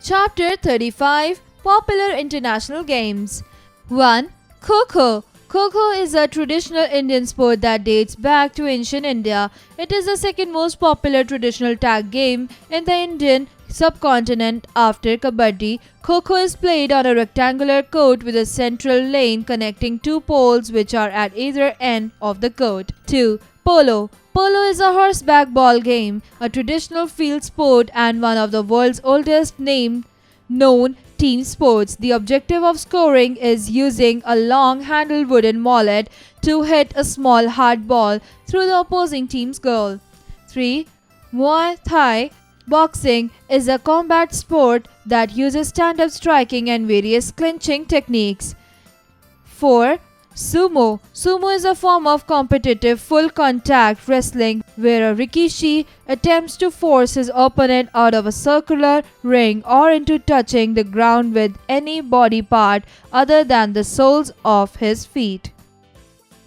Chapter 35 Popular International Games 1. Kho-Kho. Kho-Kho is a traditional Indian sport that dates back to ancient India. It is the second most popular traditional tag game in the Indian subcontinent after Kabaddi. Kho-Kho is played on a rectangular court with a central lane connecting two poles which are at either end of the court. 2. Polo. Polo is a horseback ball game, a traditional field sport and one of the world's oldest known team sports. The objective of scoring is using a long-handled wooden mallet to hit a small hard ball through the opposing team's goal. 3. Muay Thai. Boxing is a combat sport that uses stand-up striking and various clinching techniques. 4. Sumo. Sumo is a form of competitive full-contact wrestling where a rikishi attempts to force his opponent out of a circular ring or into touching the ground with any body part other than the soles of his feet.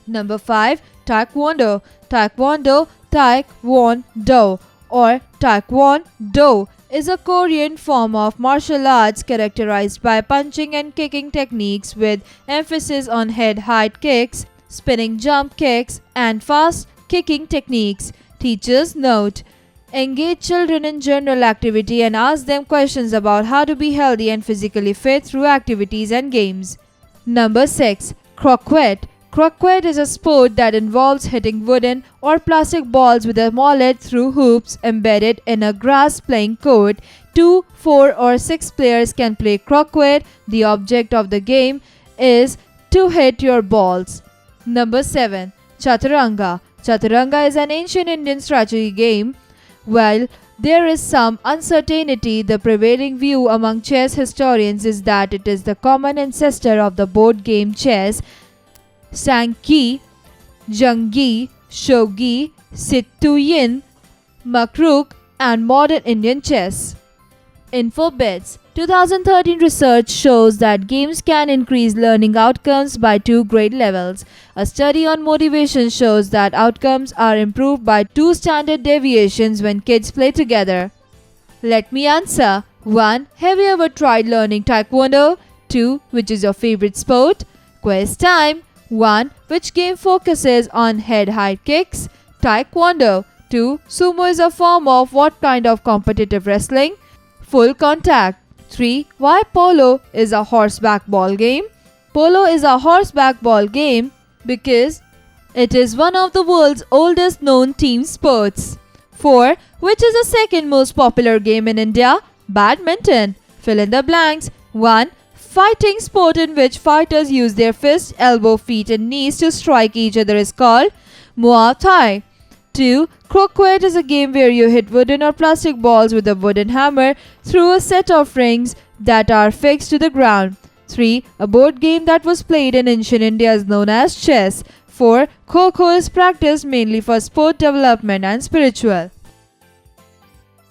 Number 5. Taekwondo. Taekwondo or Taekwondo is a Korean form of martial arts characterized by punching and kicking techniques with emphasis on head-high kicks, spinning jump kicks, and fast kicking techniques. Teachers note: engage children in general activity and ask them questions about how to be healthy and physically fit through activities and games. Number 6. Croquet. Croquet is a sport that involves hitting wooden or plastic balls with a mallet through hoops embedded in a grass playing court. 2, 4 or 6 players can play croquet. The object of the game is to hit your balls. Number 7. Chaturanga. Chaturanga is an ancient Indian strategy game. While there is some uncertainty, the prevailing view among chess historians is that it is the common ancestor of the board game chess, Sankey, Jungi, Shogi, Situyin, Makruk, and modern Indian chess. Info bits. 2013 research shows that games can increase learning outcomes by 2 grade levels. A study on motivation shows that outcomes are improved by 2 standard deviations when kids play together. Let me answer. 1. Have you ever tried learning Taekwondo? 2. Which is your favorite sport? Quiz time. 1. Which game focuses on head-high kicks? Taekwondo. 2. Sumo is a form of what kind of competitive wrestling? Full contact. 3. Why polo is a horseback ball game? Polo is a horseback ball game because it is one of the world's oldest known team sports. 4. Which is the second most popular game in India? Badminton. Fill in the blanks. 1. Fighting sport in which fighters use their fists, elbow, feet and knees to strike each other is called Muay Thai. 2. Croquet is a game where you hit wooden or plastic balls with a wooden hammer through a set of rings that are fixed to the ground. 3. A board game that was played in ancient India is known as chess. 4. Kho-Kho is practiced mainly for sport development and spiritual.